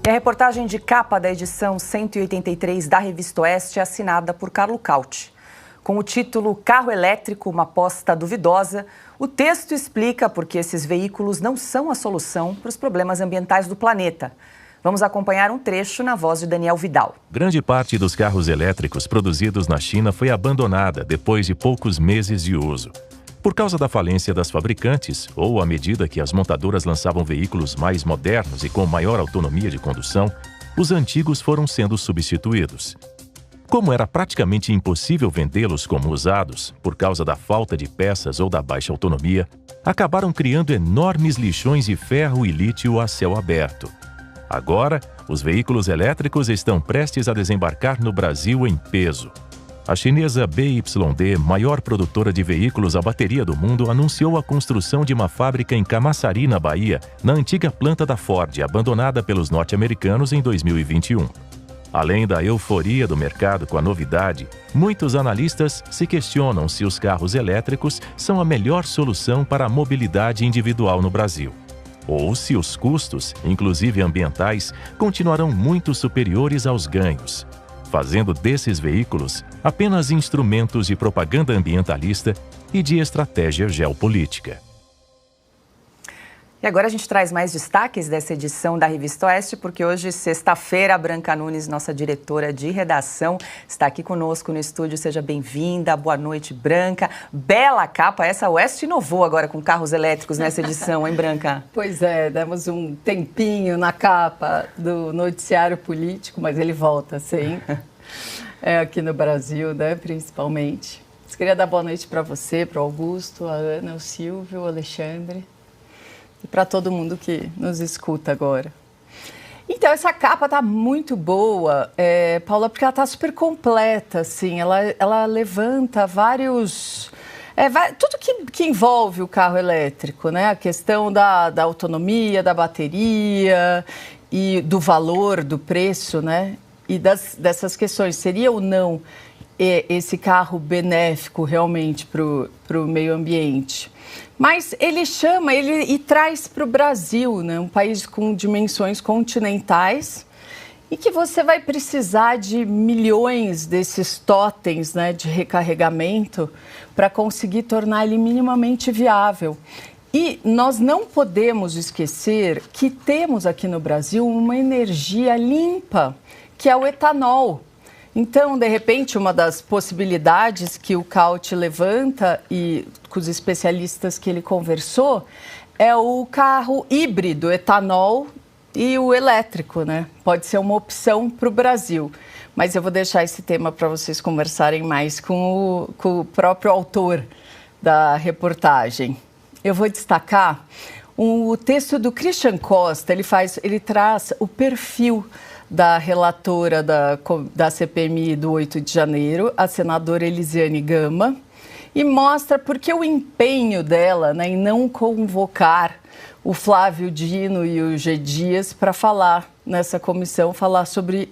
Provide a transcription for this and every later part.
E a reportagem de capa da edição 183 da Revista Oeste é assinada por Carlo Cauti. Com o título Carro Elétrico, uma aposta duvidosa, o texto explica por que esses veículos não são a solução para os problemas ambientais do planeta. Vamos acompanhar um trecho na voz de Daniel Vidal. Grande parte dos carros elétricos produzidos na China foi abandonada depois de poucos meses de uso. Por causa da falência das fabricantes, ou à medida que as montadoras lançavam veículos mais modernos e com maior autonomia de condução, os antigos foram sendo substituídos. Como era praticamente impossível vendê-los como usados, por causa da falta de peças ou da baixa autonomia, acabaram criando enormes lixões de ferro e lítio a céu aberto. Agora, os veículos elétricos estão prestes a desembarcar no Brasil em peso. A chinesa BYD, maior produtora de veículos a bateria do mundo, anunciou a construção de uma fábrica em Camaçari, na Bahia, na antiga planta da Ford, abandonada pelos norte-americanos em 2021. Além da euforia do mercado com a novidade, muitos analistas se questionam se os carros elétricos são a melhor solução para a mobilidade individual no Brasil. Ou se os custos, inclusive ambientais, continuarão muito superiores aos ganhos, fazendo desses veículos apenas instrumentos de propaganda ambientalista e de estratégia geopolítica. E agora a gente traz mais destaques dessa edição da Revista Oeste, porque hoje, sexta-feira, a Branca Nunes, nossa diretora de redação, está aqui conosco no estúdio. Seja bem-vinda. Boa noite, Branca. Bela capa. Essa Oeste inovou agora com carros elétricos nessa edição, hein, Branca? Pois é, demos um tempinho na capa do noticiário político, mas ele volta sempre. Aqui no Brasil, né, principalmente. Eu queria dar boa noite para você, para o Augusto, a Ana, o Silvio, o Alexandre. E para todo mundo que nos escuta agora. Então, essa capa está muito boa, Paula, porque ela está super completa, assim. Ela levanta vários... tudo que envolve o carro elétrico, né? A questão da autonomia, da bateria e do valor, do preço, né? E dessas questões. Seria ou não esse carro benéfico realmente para o meio ambiente? Mas ele chama e traz para o Brasil, né, um país com dimensões continentais e que você vai precisar de milhões desses totens, né, de recarregamento para conseguir tornar ele minimamente viável. E nós não podemos esquecer que temos aqui no Brasil uma energia limpa, que é o etanol. Então, de repente, uma das possibilidades que o Cauti levanta e com os especialistas que ele conversou é o carro híbrido, etanol e o elétrico, né? Pode ser uma opção para o Brasil. Mas eu vou deixar esse tema para vocês conversarem mais com o próprio autor da reportagem. Eu vou destacar o texto do Christian Costa, ele traz o perfil da relatora da CPMI do 8 de janeiro, a senadora Elisiane Gama, e mostra por que o empenho dela, né, em não convocar o Flávio Dino e o G. Dias para falar nessa comissão, falar sobre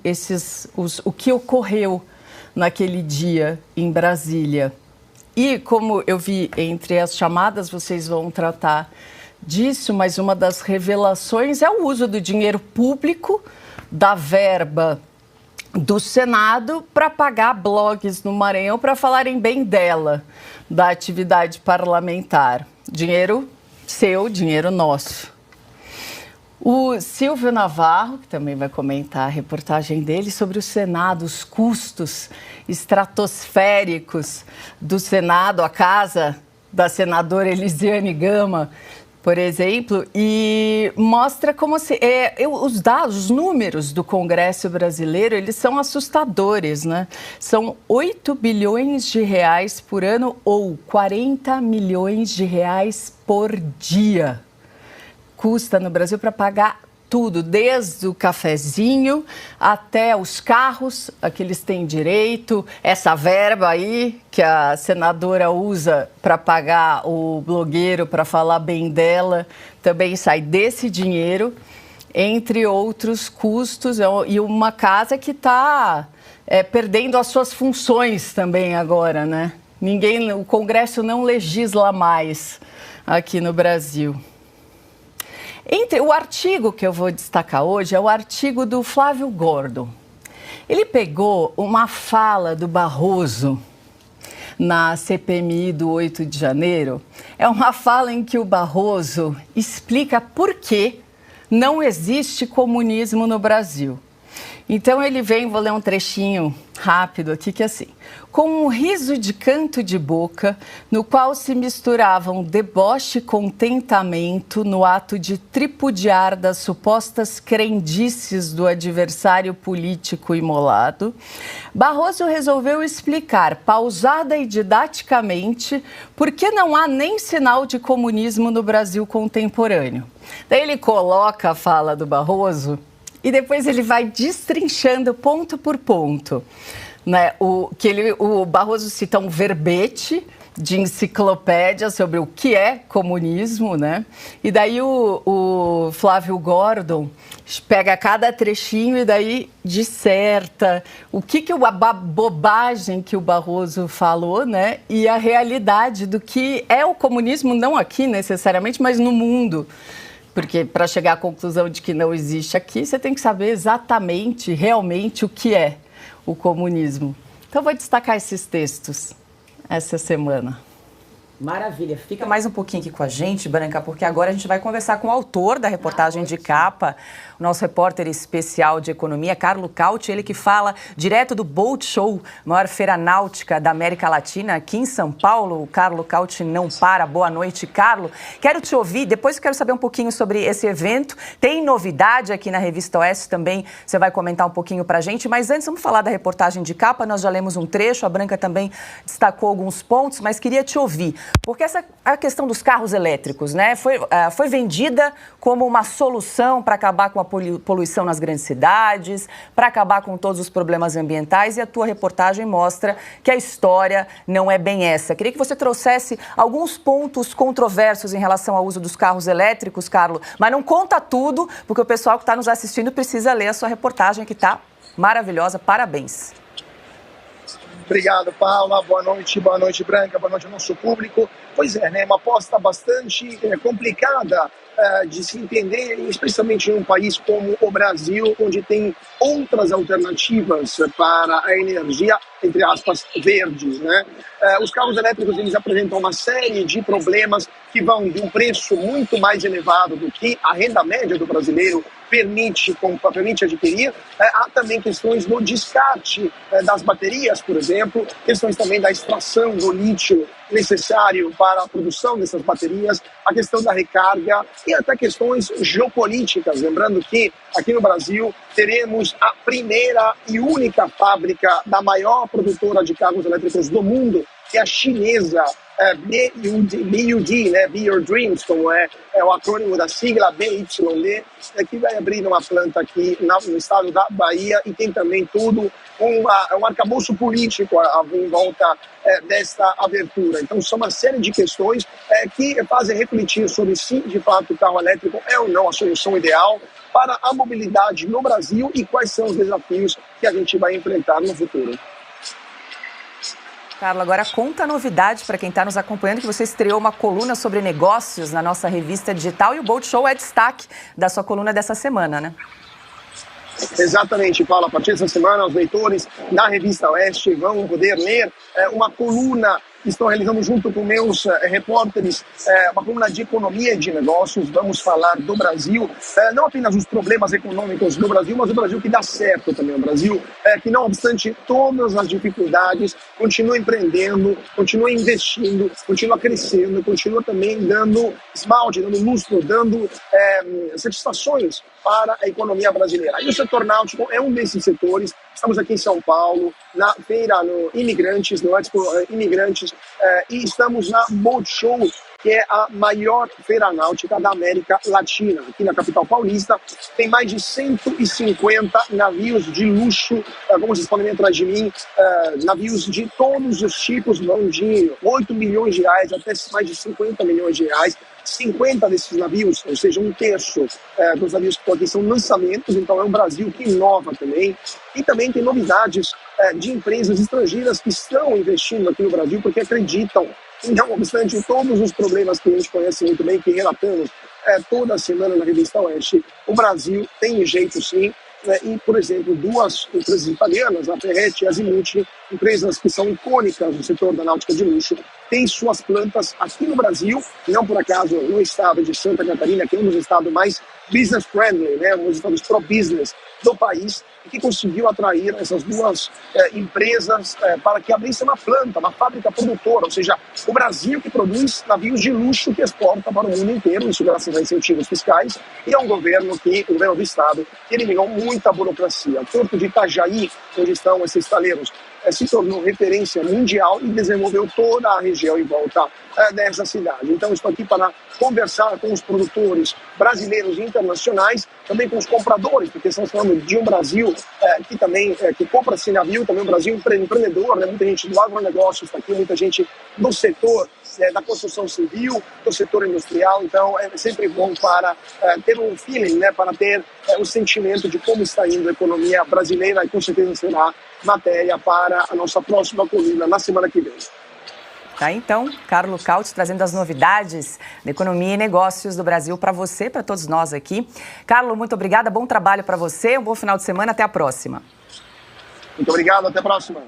o que ocorreu naquele dia em Brasília. E como eu vi entre as chamadas, vocês vão tratar disso, mas uma das revelações é o uso do dinheiro público, da verba do Senado para pagar blogs no Maranhão para falarem bem dela, da atividade parlamentar. Dinheiro seu, dinheiro nosso. O Silvio Navarro, que também vai comentar a reportagem dele sobre o Senado, os custos estratosféricos do Senado, a casa da senadora Elisiane Gama, por exemplo, e mostra como os dados, os números do Congresso brasileiro, eles são assustadores, né? São 8 bilhões de reais por ano ou 40 milhões de reais por dia. Custa no Brasil para pagar tudo, desde o cafezinho até os carros a que eles têm direito, essa verba aí que a senadora usa para pagar o blogueiro, para falar bem dela, também sai desse dinheiro, entre outros custos, e uma casa que está perdendo as suas funções também agora, né? O Congresso não legisla mais aqui no Brasil. O artigo que eu vou destacar hoje é o artigo do Flávio Gordon. Ele pegou uma fala do Barroso na CPMI do 8 de janeiro. É uma fala em que o Barroso explica por que não existe comunismo no Brasil. Então ele vem, vou ler um trechinho rápido aqui, que é assim: com um riso de canto de boca, no qual se misturavam deboche e contentamento no ato de tripudiar das supostas crendices do adversário político imolado, Barroso resolveu explicar, pausada e didaticamente, por que não há nem sinal de comunismo no Brasil contemporâneo. Daí ele coloca a fala do Barroso e depois ele vai destrinchando ponto por ponto. Né? O Barroso cita um verbete de enciclopédia sobre o que é comunismo, né? E daí o Flávio Gordon pega cada trechinho e daí disserta a bobagem que o Barroso falou, né? E a realidade do que é o comunismo, não aqui necessariamente, mas no mundo. Porque para chegar à conclusão de que não existe aqui, você tem que saber exatamente, realmente, o que é o comunismo. Então, vou destacar esses textos essa semana. Maravilha. Fica mais um pouquinho aqui com a gente, Branca, porque agora a gente vai conversar com o autor da reportagem de capa, o nosso repórter especial de economia, Carlo Cauti, ele que fala direto do Boat Show, maior feira náutica da América Latina, aqui em São Paulo. O Carlo Cauti não para. Boa noite, Carlo. Quero te ouvir, depois eu quero saber um pouquinho sobre esse evento. Tem novidade aqui na Revista Oeste também, você vai comentar um pouquinho pra gente, mas antes vamos falar da reportagem de capa. Nós já lemos um trecho, a Branca também destacou alguns pontos, mas queria te ouvir. Porque a questão dos carros elétricos, né, foi vendida como uma solução para acabar com a poluição nas grandes cidades, para acabar com todos os problemas ambientais, e a tua reportagem mostra que a história não é bem essa. Queria que você trouxesse alguns pontos controversos em relação ao uso dos carros elétricos, Carlo, mas não conta tudo, porque o pessoal que está nos assistindo precisa ler a sua reportagem, que está maravilhosa. Parabéns. Obrigado, Paula. Boa noite, Branca, boa noite ao nosso público. Pois é, né, uma aposta bastante complicada de se entender, especialmente em um país como o Brasil, onde tem outras alternativas para a energia, entre aspas, verdes, né? Os carros elétricos, eles apresentam uma série de problemas que vão de um preço muito mais elevado do que a renda média do brasileiro permite adquirir. Há também questões no descarte das baterias, por exemplo, questões também da extração do lítio necessário para a produção dessas baterias, a questão da recarga e até questões geopolíticas. Lembrando que aqui no Brasil teremos a primeira e única fábrica da maior produtora de carros elétricos do mundo, que é a chinesa, BYD, né? Be Your Dreams, como é o acrônimo da sigla BYD, que vai abrir uma planta aqui no estado da Bahia, e tem também tudo um arcabouço político em volta desta abertura. Então, são uma série de questões que fazem refletir sobre se, de fato, o carro elétrico é ou não a solução ideal para a mobilidade no Brasil e quais são os desafios que a gente vai enfrentar no futuro. Carlo, agora conta a novidade para quem está nos acompanhando, que você estreou uma coluna sobre negócios na nossa revista digital, e o Boat Show é destaque da sua coluna dessa semana, né? Exatamente, Paula. A partir dessa semana, os leitores da Revista Oeste vão poder ler uma coluna que estou realizando junto com meus repórteres, uma coluna de economia e de negócios. Vamos falar do Brasil, não apenas os problemas econômicos do Brasil, mas o Brasil que dá certo também. O Brasil que, não obstante todas as dificuldades, continua empreendendo, continua investindo, continua crescendo, continua também dando esmalte, dando lustro, dando satisfações para a economia brasileira. E o setor náutico é um desses setores. Estamos aqui em São Paulo, na feira no Imigrantes, no Expo Imigrantes, e estamos na Boat Show, que é a maior feira náutica da América Latina. Aqui na capital paulista tem mais de 150 navios de luxo, como vocês podem ver atrás de mim, navios de todos os tipos, vão de 8 milhões de reais até mais de 50 milhões de reais. 50 desses navios, ou seja, um terço dos navios que aqui são lançamentos, então é um Brasil que inova também. E também tem novidades de empresas estrangeiras que estão investindo aqui no Brasil porque acreditam, não obstante todos os problemas que a gente conhece muito bem, que relatamos toda semana na Revista Oeste, o Brasil tem jeito sim. E, por exemplo, duas empresas italianas, a Ferretti e a Azimuth, empresas que são icônicas no setor da náutica de luxo, têm suas plantas aqui no Brasil, não por acaso no estado de Santa Catarina, que é um dos estados mais business friendly, né, um dos estados pro-business do país, e que conseguiu atrair essas duas empresas para que abrissem uma planta, uma fábrica produtora, ou seja, o Brasil que produz navios de luxo que exporta para o mundo inteiro, isso graças a incentivos fiscais, e a um governo o governo do estado, que eliminou muita burocracia. O Porto de Itajaí, onde estão esses estaleiros, se tornou referência mundial e desenvolveu toda a região em volta dessa cidade. Então, estou aqui para conversar com os produtores brasileiros e internacionais, também com os compradores, porque estamos falando de um Brasil que também que compra esse navio, também um Brasil empreendedor, né? Muita gente do agronegócio está aqui, muita gente do setor da construção civil, do setor industrial, então é sempre bom para ter um feeling, né? Para ter o sentimento de como está indo a economia brasileira e com certeza será matéria para a nossa próxima coluna na semana que vem. Tá, então, Carlo Cauty trazendo as novidades da economia e negócios do Brasil para você, para todos nós aqui. Carlo, muito obrigada, bom trabalho para você, um bom final de semana, até a próxima. Muito obrigado, até a próxima.